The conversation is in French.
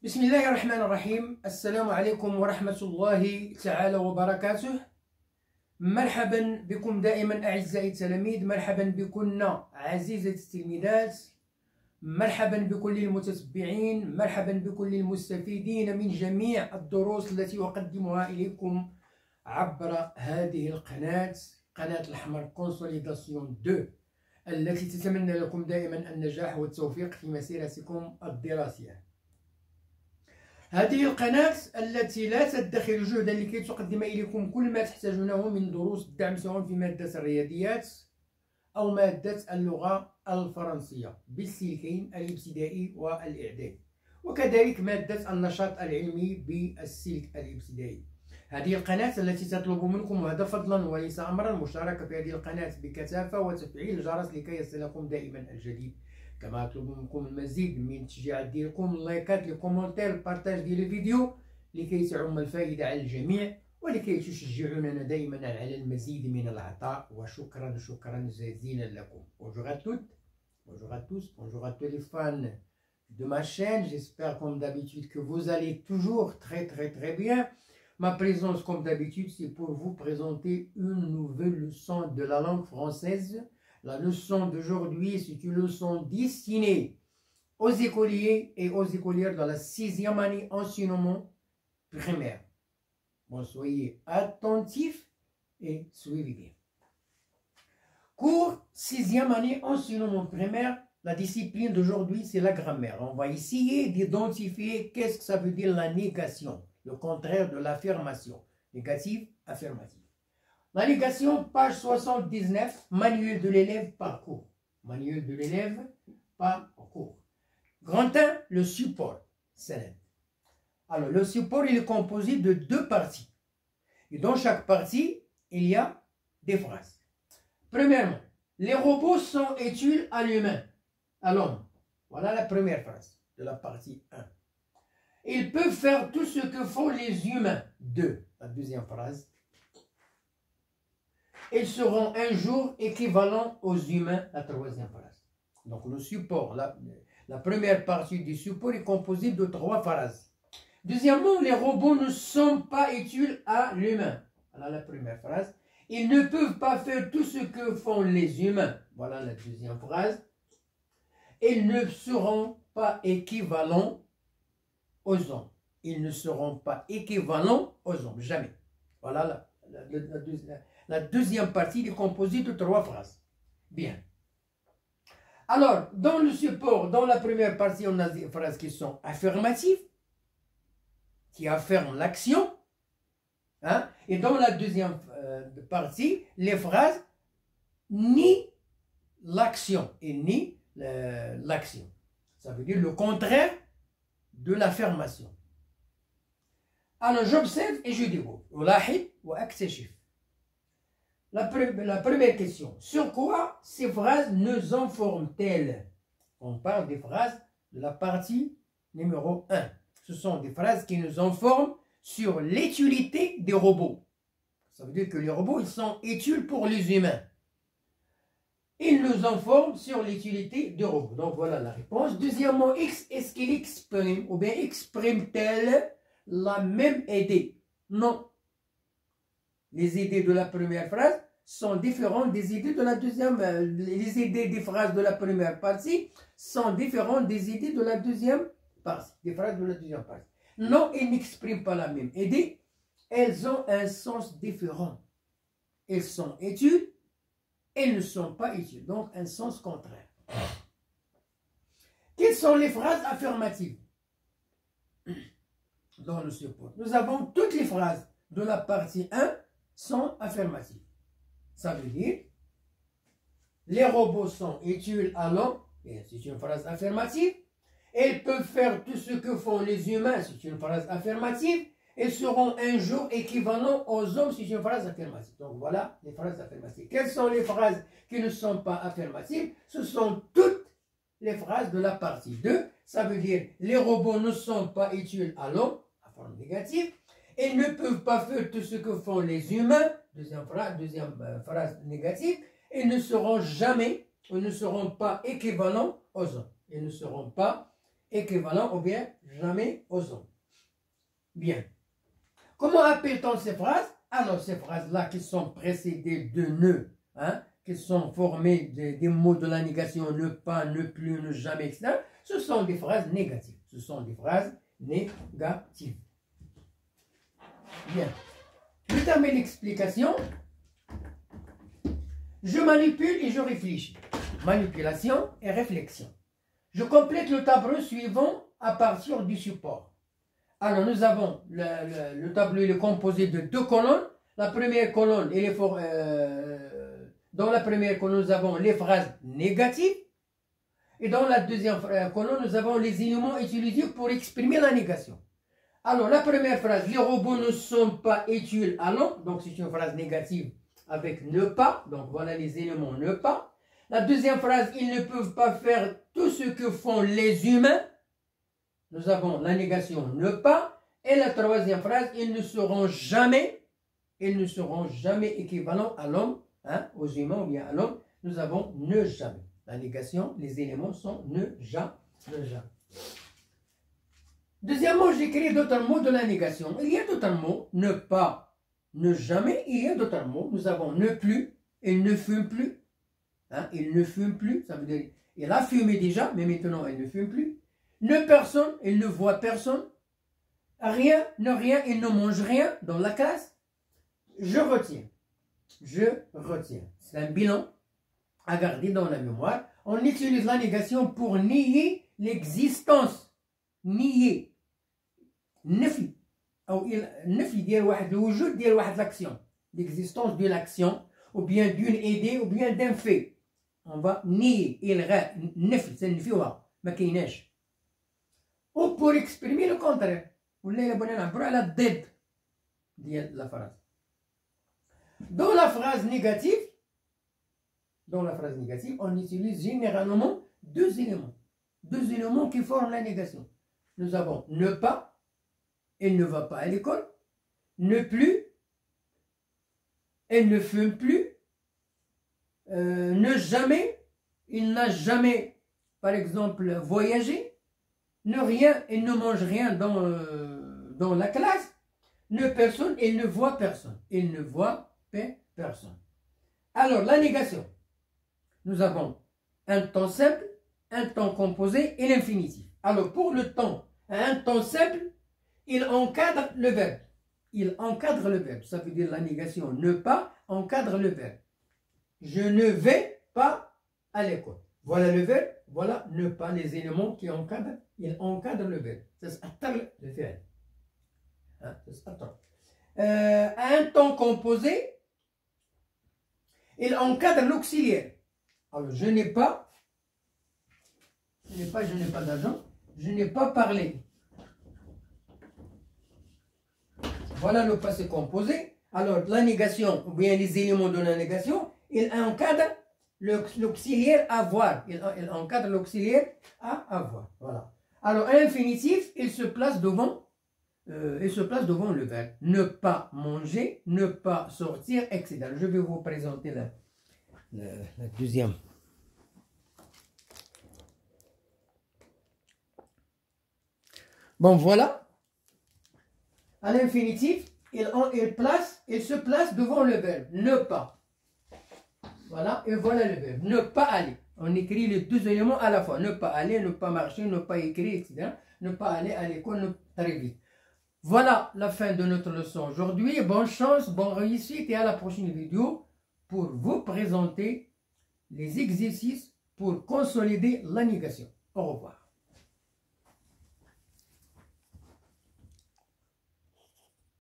بسم الله الرحمن الرحيم. السلام عليكم ورحمة الله تعالى وبركاته. مرحبا بكم دائما أعزائي التلاميذ، مرحبا بكن عزيزة التلميذات، مرحبا بكل المتتبعين، مرحبا بكل المستفيدين من جميع الدروس التي أقدمها إليكم عبر هذه القناة، قناة الحمر كونسوليداسيون 2، التي تتمنى لكم دائما النجاح والتوفيق في مسيرتكم الدراسية. هذه القناة التي لا تدخر جهدا لكي تقدم إليكم كل ما تحتاجونه من دروس الدعم، سواء في مادة الرياضيات أو مادة اللغة الفرنسية بالسلكين الابتدائي والإعدادي، وكذلك مادة النشاط العلمي بالسلك الابتدائي. هذه القناة التي تطلب منكم، وهذا فضلا وليس أمرا، المشاركة في هذه القناة بكثافة وتفعيل الجرس لكي يصلكم دائما الجديد. كما أطلب منكم المزيد من التشجيعات ديالكم، اللايكات، الكومنتير، البارتاج ديال الفيديو لكي تعم الفائدة على الجميع ولكي تشجعوننا دائما على المزيد من العطاء. وشكرا جزيلا لكم. Bonjour à toutes, bonjour à tous, bonjour à tous les fans de ma chaîne. J'espère comme d'habitude que vous allez toujours très bien. Ma présence comme d'habitude, c'est pour vous présenter une nouvelle leçon de la langue française. La leçon d'aujourd'hui, c'est une leçon destinée aux écoliers et aux écolières de la 6e année enseignement primaire. Bon, soyez attentifs et suivez bien. Cours 6e année enseignement primaire. La discipline d'aujourd'hui, c'est la grammaire. On va essayer d'identifier qu'est-ce que ça veut dire la négation, le contraire de l'affirmation. Négative, affirmative. La négation, page 79, manuel de l'élève parcours. Manuel de l'élève parcours. Grand 1, le support. Alors, le support, il est composé de 2 parties. Et dans chaque partie, il y a des phrases. Premièrement, les robots sont utiles à l'humain, à l'homme. Voilà la première phrase de la partie 1. Ils peuvent faire tout ce que font les humains. 2. La deuxième phrase. Ils seront un jour équivalents aux humains. La troisième phrase. Donc le support, la première partie du support est composée de 3 phrases. Deuxièmement, les robots ne sont pas utiles à l'humain. Voilà la première phrase. Ils ne peuvent pas faire tout ce que font les humains. Voilà la deuxième phrase. Ils ne seront pas équivalents aux hommes. Ils ne seront pas équivalents aux hommes. Jamais. Voilà la deuxième partie est composée de 3 phrases. Bien. Alors, dans le support, dans la première partie, on a des phrases qui sont affirmatives, qui affirment l'action. Hein? Et dans la deuxième partie, les phrases nient l'action et nient l'action. Ça veut dire le contraire de l'affirmation. Alors, j'observe et je découvre. La première question, sur quoi ces phrases nous informent-elles? On parle des phrases de la partie numéro 1. Ce sont des phrases qui nous informent sur l'utilité des robots. Ça veut dire que les robots, ils sont utiles pour les humains. Ils nous informent sur l'utilité des robots. Donc voilà la réponse. Deuxièmement, est-ce qu'il exprime ou bien exprime-t-elle la même idée? Non. Les idées de la première phrase sont différentes des idées de la deuxième. Les idées des phrases de la première partie sont différentes des idées de la deuxième partie. Des phrases de la deuxième partie. Non, elles n'expriment pas la même idée. Elles ont un sens différent. Elles sont utiles. Elles ne sont pas utiles. Donc, un sens contraire. Quelles sont les phrases affirmatives dans le support? Nous avons toutes les phrases de la partie 1 sont affirmatives. Ça veut dire, les robots sont utiles à l'homme, c'est une phrase affirmative. Ils peuvent faire tout ce que font les humains, c'est une phrase affirmative. Ils seront un jour équivalents aux hommes, c'est une phrase affirmative. Donc voilà les phrases affirmatives. Quelles sont les phrases qui ne sont pas affirmatives? Ce sont toutes les phrases de la partie 2. Ça veut dire, les robots ne sont pas utiles à l'homme, à forme négative. Ils ne peuvent pas faire tout ce que font les humains, deuxième phrase négative. Ils ne seront jamais, ils ne seront pas équivalents aux hommes. Ils ne seront pas équivalent ou bien jamais aux hommes. Bien. Comment appelle-t-on ces phrases? Alors, ces phrases-là qui sont précédées de ne, hein, qui sont formées des mots de la négation, ne pas, ne plus, ne jamais, etc. Ce sont des phrases négatives. Ce sont des phrases négatives. Bien. Je termine l'explication. Je manipule et je réfléchis. Manipulation et réflexion. Je complète le tableau suivant à partir du support. Alors, nous avons le tableau, il est composé de deux colonnes. La première colonne, dans la première colonne, nous avons les phrases négatives. Et dans la deuxième colonne, nous avons les éléments utilisés pour exprimer la négation. Alors, la première phrase, les robots ne sont pas utiles à l'homme. Donc, c'est une phrase négative avec ne pas. Donc, voilà les éléments ne pas. La deuxième phrase, ils ne peuvent pas faire tout ce que font les humains. Nous avons la négation ne pas. Et la troisième phrase, ils ne seront jamais équivalents à l'homme, hein, aux humains ou bien à l'homme. Nous avons ne jamais. La négation, les éléments sont ne jamais. Deuxièmement, j'écris d'autres mots de la négation. Il y a d'autres mots, ne pas, ne jamais. Il y a d'autres mots. Nous avons ne plus, il ne fume plus. Hein, il ne fume plus, ça veut dire il a fumé déjà, mais maintenant il ne fume plus. Ne personne, il ne voit personne. Rien, ne rien, il ne mange rien dans la classe. Je retiens. Je retiens. C'est un bilan à garder dans la mémoire. On utilise la négation pour nier l'existence. Nier. نفي أو نفي ديال واحد الوجود ديال واحد l'action. L'existence de l'action ou bien d'une idée ou bien d'un fait. On va nier. إلغاء. نفي. c'est نفيوها. ما كايناش. Ou pour exprimer le contraire. ولا إلا بغينا نعبروا على الضد ديال la phrase. Dans la phrase négative, on utilise généralement deux éléments qui forment la négation. Nous avons ne pas, elle ne va pas à l'école, ne plus, elle ne fume plus, ne jamais, il n'a jamais, par exemple, voyagé, ne rien, elle ne mange rien dans la classe, ne personne, elle ne voit personne, personne. Alors, la négation. Nous avons un temps simple, un temps composé et l'infinitif. Alors, pour le temps, un temps simple, il encadre le verbe. Il encadre le verbe. Ça veut dire la négation ne pas encadre le verbe. Je ne vais pas à l'école. Voilà le verbe, voilà ne pas les éléments qui encadrent. Il encadre le verbe. C'est le verbe. Un temps composé, il encadre l'auxiliaire. Alors, je n'ai pas d'argent, je n'ai pas parlé. Voilà le passé composé. Alors, la négation, ou bien les éléments de la négation, il encadre l'auxiliaire avoir. Il encadre l'auxiliaire à avoir. Voilà. Alors, à l'infinitif, il se place devant le verbe. Ne pas manger, ne pas sortir, etc. Je vais vous présenter la deuxième. Bon, voilà. À l'infinitif, il se place devant le verbe. Ne pas. Voilà, et voilà le verbe. Ne pas aller. On écrit les deux éléments à la fois. Ne pas aller, ne pas marcher, ne pas écrire, etc. Ne pas aller à l'école très vite. Voilà la fin de notre leçon aujourd'hui. Bonne chance, bonne réussite et à la prochaine vidéo pour vous présenter les exercices pour consolider la négation. Au revoir.